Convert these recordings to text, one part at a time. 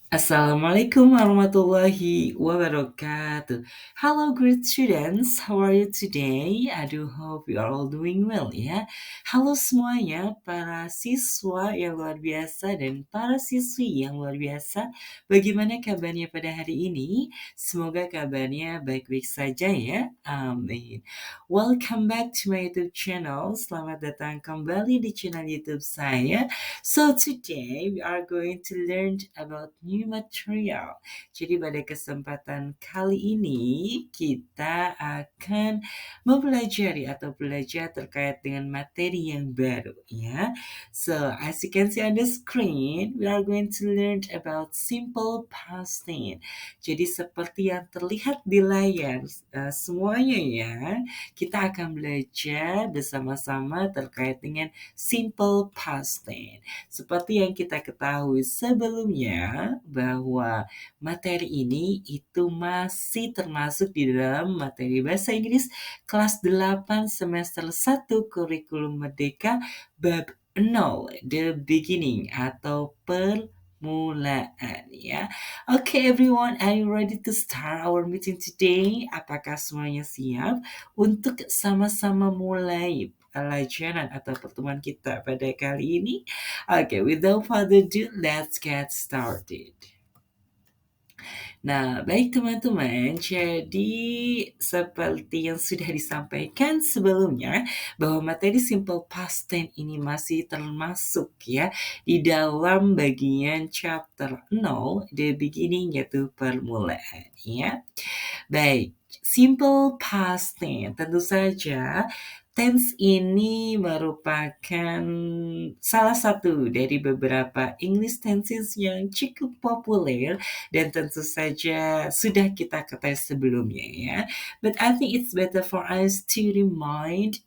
Assalamualaikum warahmatullahi wabarakatuh. Hello great students, how are you today? I do hope you are all doing well ya. Halo semuanya para siswa yang luar biasa dan para siswi yang luar biasa. Bagaimana kabarnya pada hari ini? Semoga kabarnya baik-baik saja ya. Amin. Welcome back to my YouTube channel. Selamat datang kembali di channel YouTube saya. So today we are going to learn about new material. Jadi pada kesempatan kali ini kita akan mempelajari atau belajar terkait dengan materi yang baru ya. So as you can see on the screen, we are going to learn about simple past tense. Jadi seperti yang terlihat di layar semuanya ya, kita akan belajar bersama-sama terkait dengan simple past tense. Seperti yang kita ketahui sebelumnya bahwa materi ini itu masih termasuk di dalam materi bahasa Inggris kelas 8 semester 1 kurikulum merdeka bab 0, the beginning atau permulaan ya. Okay everyone, are you ready to start our meeting today? Apakah semuanya siap untuk sama-sama mulai pelajaran atau pertemuan kita pada kali ini? Okay, without further ado, let's get started. Nah, baik teman-teman, jadi seperti yang sudah disampaikan sebelumnya, bahwa materi simple past tense ini masih termasuk ya di dalam bagian chapter 0, the beginning, yaitu permulaan ya. Baik, simple past tense tentu saja tense ini merupakan salah satu dari beberapa English tenses yang cukup populer dan tentu saja sudah kita ketahui sebelumnya ya. But I think it's better for us to remind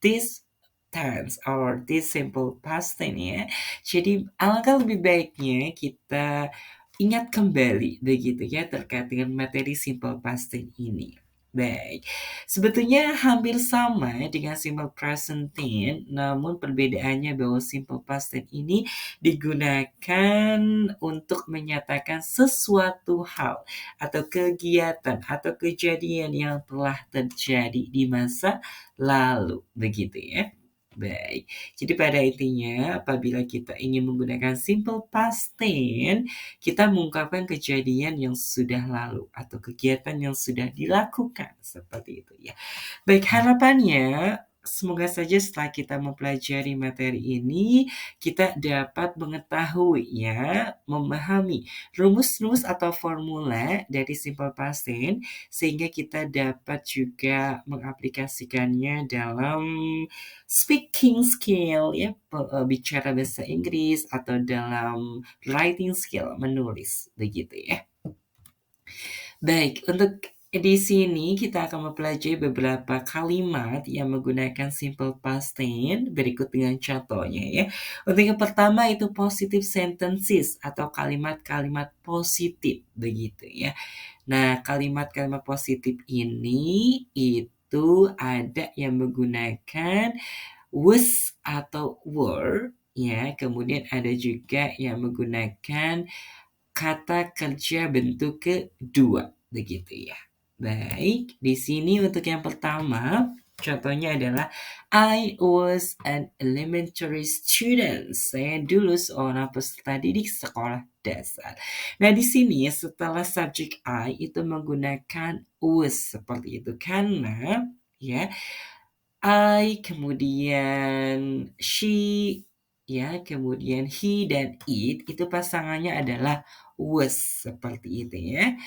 this tense or this simple past tense ya. Jadi alangkah lebih baiknya kita ingat kembali begitu ya terkait dengan materi simple past tense ini. Baik, sebetulnya hampir sama dengan simple present tense, namun perbedaannya bahwa simple past tense ini digunakan untuk menyatakan sesuatu hal atau kegiatan atau kejadian yang telah terjadi di masa lalu, begitu ya. Baik, jadi pada intinya apabila kita ingin menggunakan simple past tense, kita mengungkapkan kejadian yang sudah lalu atau kegiatan yang sudah dilakukan seperti itu ya. Baik, harapannya semoga saja setelah kita mempelajari materi ini kita dapat mengetahui ya, memahami rumus-rumus atau formula dari simple past tense sehingga kita dapat juga mengaplikasikannya dalam speaking skill ya, bicara bahasa Inggris atau dalam writing skill, menulis begitu ya. Baik, untuk di sini kita akan mempelajari beberapa kalimat yang menggunakan simple past tense berikut dengan contohnya ya. Untuk yang pertama itu positive sentences atau kalimat-kalimat positif begitu ya. Nah, kalimat-kalimat positif ini itu ada yang menggunakan was atau were ya, kemudian ada juga yang menggunakan kata kerja bentuk kedua begitu ya. Baik, di sini untuk yang pertama contohnya adalah I was an elementary student. Saya dulu seorang peserta didik sekolah dasar. Nah, di sini setelah subjek I itu menggunakan was seperti itu karena ya I kemudian she ya, kemudian he dan it itu pasangannya adalah was seperti itu ya.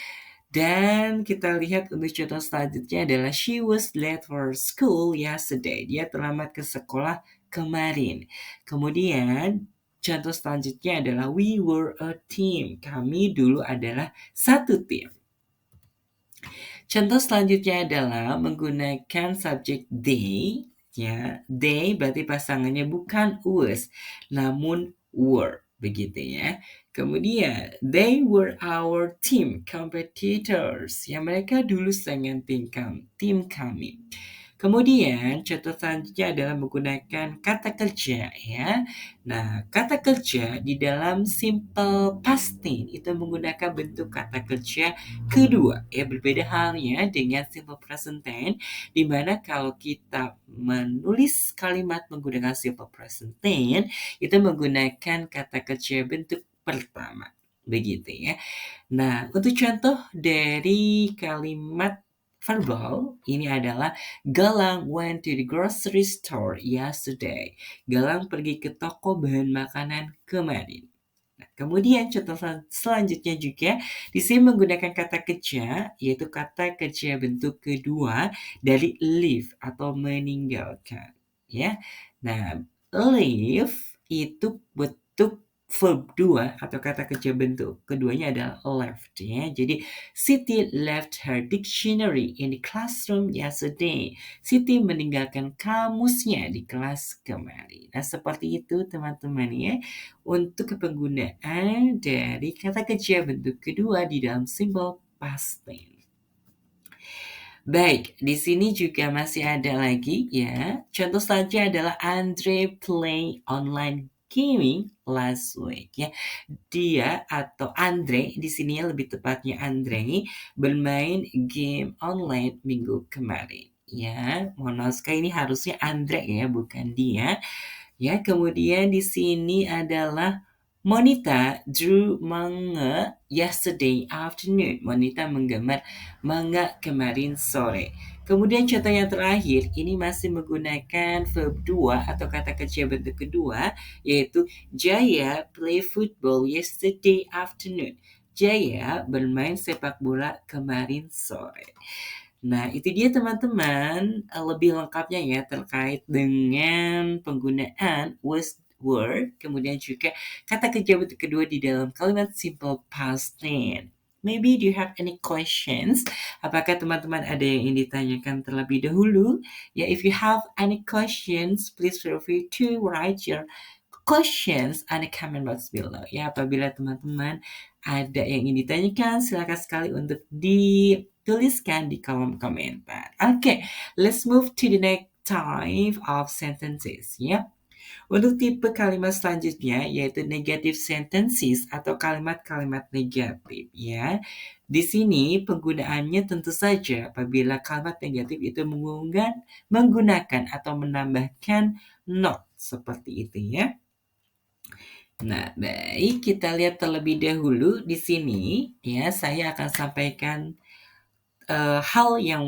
Dan kita lihat untuk contoh selanjutnya adalah she was late for school yesterday. Dia terlambat ke sekolah kemarin. Kemudian contoh selanjutnya adalah we were a team. Kami dulu adalah satu tim. Contoh selanjutnya adalah menggunakan subjek they. Ya, they berarti pasangannya bukan was, namun were, begitu ya. Kemudian, they were our team competitors. Ya, mereka dulu sangat tim kami. Kemudian contoh selanjutnya adalah menggunakan kata kerja ya. Nah, kata kerja di dalam simple past tense itu menggunakan bentuk kata kerja kedua. Ya, berbeda halnya dengan simple present tense di mana kalau kita menulis kalimat menggunakan simple present tense itu menggunakan kata kerja bentuk pertama. Begitu ya. Nah, untuk contoh dari kalimat verbal ini adalah Galang went to the grocery store yesterday. Galang pergi ke toko bahan makanan kemarin. Nah, kemudian contoh selanjutnya juga di sini menggunakan kata kerja yaitu kata kerja bentuk kedua dari leave atau meninggalkan ya. Nah, leave itu bentuk verb 2 atau kata kerja bentuk keduanya adalah left ya. Jadi Siti left her dictionary in the classroom yesterday. Siti meninggalkan kamusnya di kelas kemarin. Nah, seperti itu teman-teman ya untuk penggunaan dari kata kerja bentuk kedua di dalam simple past tense. Baik, di sini juga masih ada lagi ya. Contoh saja adalah Andre play online gaming last week ya. Dia atau Andre di sini lebih tepatnya Andre bermain game online minggu kemarin. Ya, mohon maaf sekali ini harusnya Andre ya, bukan dia. Ya, kemudian di sini adalah Monita drew manga yesterday afternoon. Monita menggambar manga kemarin sore. Kemudian contoh yang terakhir, ini masih menggunakan verb 2 atau kata kerja bentuk kedua, yaitu Jaya play football yesterday afternoon. Jaya bermain sepak bola kemarin sore. Nah, itu dia teman-teman, lebih lengkapnya ya terkait dengan penggunaan was were, kemudian juga kata kerja bentuk kedua di dalam kalimat simple past tense. Maybe do you have any questions? Apakah teman-teman ada yang ingin ditanyakan terlebih dahulu? Ya, if you have any questions, please feel free to write your questions on the comment box below. Ya, apabila teman-teman ada yang ingin ditanyakan, silakan sekali untuk dituliskan di kolom komentar. Okay, let's move to the next type of sentences. Ya, untuk tipe kalimat selanjutnya yaitu negative sentences atau kalimat-kalimat negatif. Ya, di sini penggunaannya tentu saja apabila kalimat negatif itu menggunakan atau menambahkan not seperti itu ya. Nah, baik, kita lihat terlebih dahulu di sini ya, saya akan sampaikan hal yang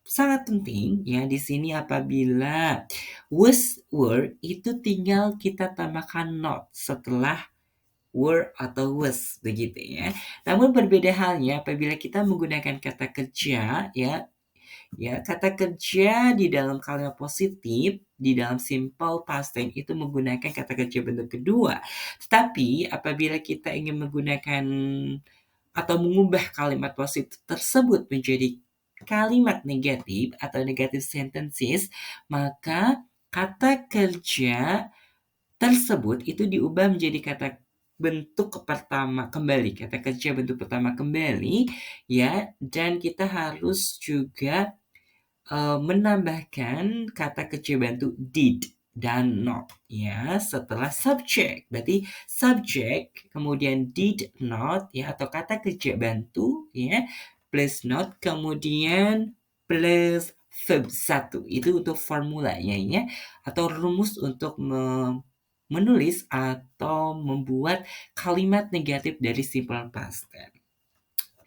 sangat penting ya di sini apabila was were itu tinggal kita tambahkan not setelah were atau was begitu ya. Namun berbeda halnya apabila kita menggunakan kata kerja ya, kata kerja di dalam kalimat positif, di dalam simple past tense itu menggunakan kata kerja bentuk kedua. Tetapi apabila kita ingin menggunakan atau mengubah kalimat positif tersebut menjadi kalimat negatif atau negative sentences, maka kata kerja tersebut itu diubah menjadi kata bentuk pertama kembali, kata kerja bentuk pertama kembali ya, dan kita harus juga menambahkan kata kerja bentuk did dan not ya setelah subject. Berarti subject kemudian did not ya atau kata kerja bantu ya plus not kemudian plus verb 1 itu untuk formulanya ya atau rumus untuk menulis atau membuat kalimat negatif dari simple past tense.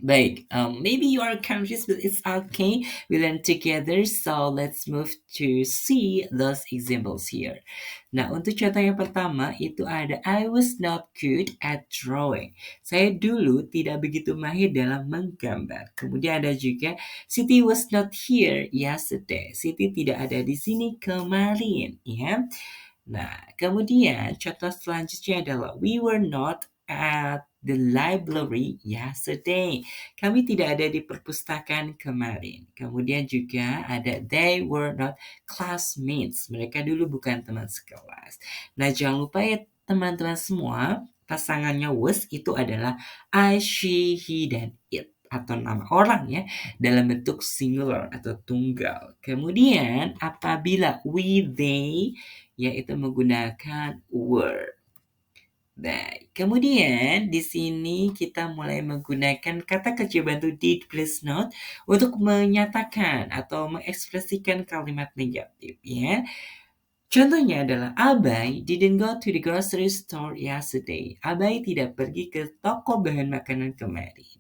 Baik, maybe you are confused, but it's okay. We learn together, so let's move to see those examples here. Nah, untuk contoh yang pertama itu ada I was not good at drawing. Saya dulu tidak begitu mahir dalam menggambar. Kemudian ada juga Siti was not here yesterday. Siti tidak ada di sini kemarin, ya. Nah, kemudian contoh selanjutnya adalah we were not at the library yesterday. Kami tidak ada di perpustakaan kemarin. Kemudian juga ada they were not classmates. Mereka dulu bukan teman sekelas. Nah, jangan lupa ya teman-teman semua, pasangannya was itu adalah I, she, he, dan it. atau nama orang ya dalam bentuk singular atau tunggal. Kemudian apabila we, they yaitu menggunakan were. Baik, kemudian di sini kita mulai menggunakan kata kerja bantu did plus not untuk menyatakan atau mengekspresikan kalimat negatif ya. Contohnya adalah Abai didn't go to the grocery store yesterday. Abai tidak pergi ke toko bahan makanan kemarin.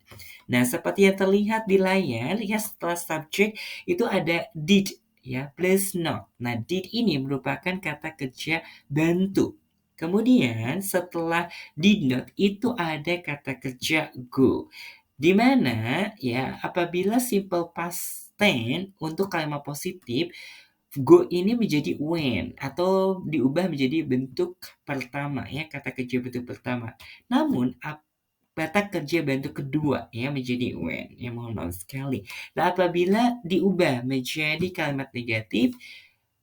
Nah, seperti yang terlihat di layar, ya setelah subjek itu ada did ya plus not. Nah, did ini merupakan kata kerja bantu. Kemudian setelah did not itu ada kata kerja go. Di mana ya apabila simple past tense untuk kalimat positif go ini menjadi when atau diubah menjadi bentuk pertama ya kata kerja bentuk pertama. Namun kata kerja bentuk kedua ya menjadi when ya mohon maaf sekali. Nah apabila diubah menjadi kalimat negatif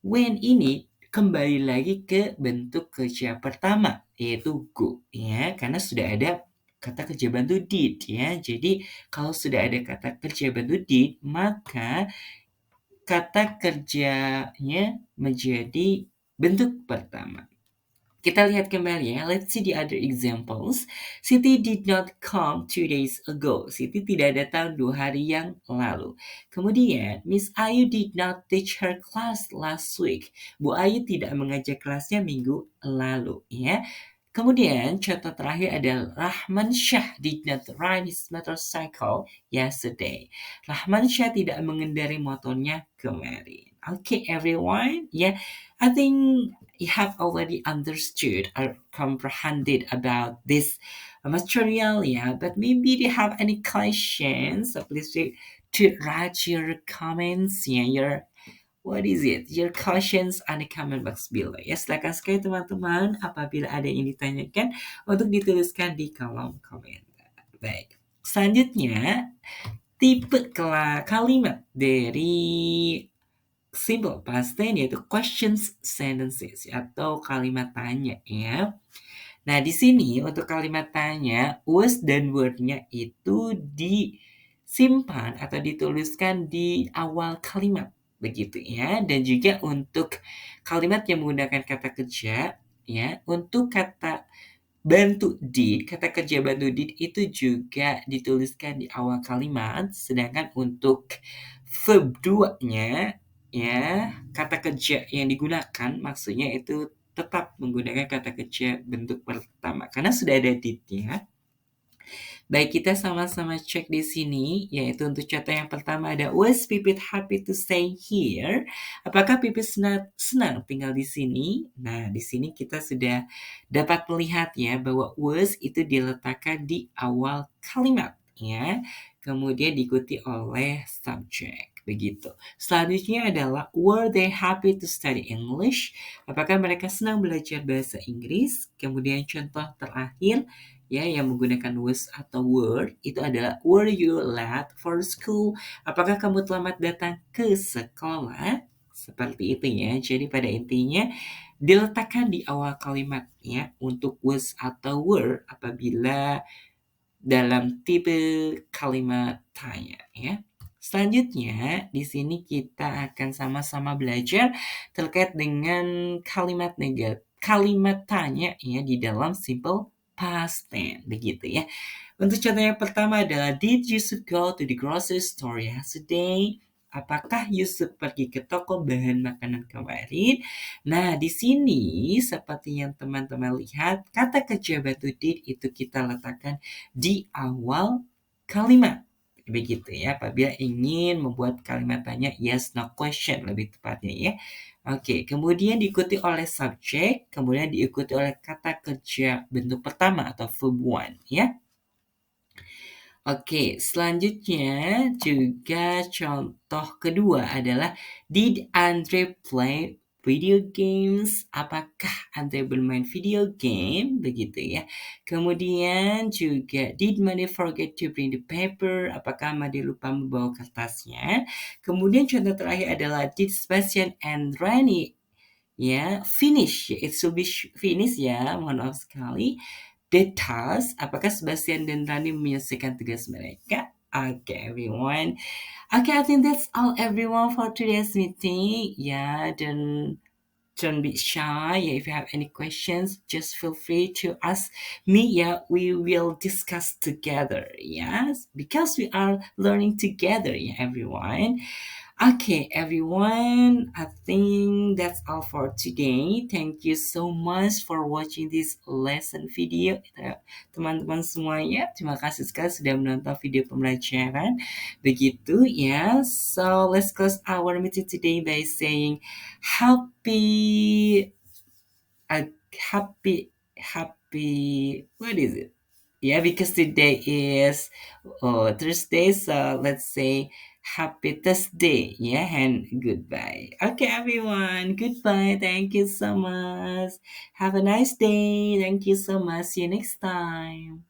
when ini kembali lagi ke bentuk kerja pertama yaitu go ya karena sudah ada kata kerja bantu did ya. Jadi kalau sudah ada kata kerja bantu did maka kata kerjanya menjadi bentuk pertama. Kita lihat kembali ya. Let's see the other examples. Siti did not come 2 days ago. Siti tidak datang 2 hari yang lalu. Kemudian, Miss Ayu did not teach her class last week. Bu Ayu tidak mengajar kelasnya minggu lalu. Ya. Kemudian, contoh terakhir adalah Rahman Shah did not ride his motorcycle yesterday. Rahman Shah tidak mengendarai motornya kemarin. Okay, everyone. Yeah, I think you have already understood or comprehended about this material, yeah, but maybe they have any questions, so please to write your comments, yeah, your questions on the comment box below. Ya, silakan sekali teman-teman apabila ada yang ditanyakan untuk dituliskan di kolom komentar. Baik, selanjutnya tipe kalimat dari simple past tense yaitu questions sentences atau kalimat tanya ya. Nah, di sini untuk kalimat tanya, was dan were-nya itu disimpan atau dituliskan di awal kalimat begitu ya. Dan juga untuk kalimat yang menggunakan kata kerja ya, untuk kata bantu did, kata kerja bantu did itu juga dituliskan di awal kalimat, sedangkan untuk verb 2-nya ya, kata kerja yang digunakan maksudnya itu tetap menggunakan kata kerja bentuk pertama karena sudah ada did-nya. Baik, kita sama-sama cek di sini, yaitu untuk contoh yang pertama ada was Pipit happy to stay here? Apakah Pipit senang tinggal di sini? Nah, di sini kita sudah dapat melihat ya bahwa was itu diletakkan di awal kalimat ya. Kemudian diikuti oleh subject. Begitu. Selanjutnya adalah were they happy to study English? Apakah mereka senang belajar bahasa Inggris? Kemudian contoh terakhir ya yang menggunakan was atau were itu adalah were you late for school? Apakah kamu terlambat datang ke sekolah? Seperti itu ya. Jadi pada intinya diletakkan di awal kalimat ya untuk was atau were apabila dalam tipe kalimat tanya ya. Selanjutnya, di sini kita akan sama-sama belajar terkait dengan kalimat tanya ya di dalam simple past tense begitu ya. Untuk contoh yang pertama adalah did Yusuf go to the grocery store yesterday? Apakah Yusuf pergi ke toko bahan makanan kemarin? Nah, di sini seperti yang teman-teman lihat, kata kerja bantu did itu kita letakkan di awal kalimat. Begitu ya, apabila ingin membuat kalimat tanya yes no question lebih tepatnya ya. Oke, kemudian diikuti oleh subjek, kemudian diikuti oleh kata kerja bentuk pertama atau verb one ya. Oke, selanjutnya juga contoh kedua adalah did Andre play video games? Apakah Andre bermain video game? Begitu ya. Kemudian juga did Made forget to bring the paper? Apakah Made lupa membawa kertasnya? Kemudian contoh terakhir adalah did Sebastian and Rani ya finish ya it should be finish ya mohon maaf sekali the task. Apakah Sebastian dan Rani menyelesaikan tugas mereka? Okay, everyone. Okay, I think that's all, everyone, for today's meeting. Yeah, don't be shy. Yeah, if you have any questions, just feel free to ask me. Yeah, we will discuss together. Yes, because we are learning together. Yeah, everyone. Okay, everyone, I think that's all for today. Thank you so much for watching this lesson video. Teman-teman semuanya, terima kasih sekali sudah menonton video pembelajaran. Begitu ya. So, let's close our meeting today by saying happy, happy, what is it? Yeah, because today is Thursday, so let's say happy Thursday. Yeah, and goodbye. Okay, everyone, goodbye. Thank you so much. Have a nice day. Thank you so much. See you next time.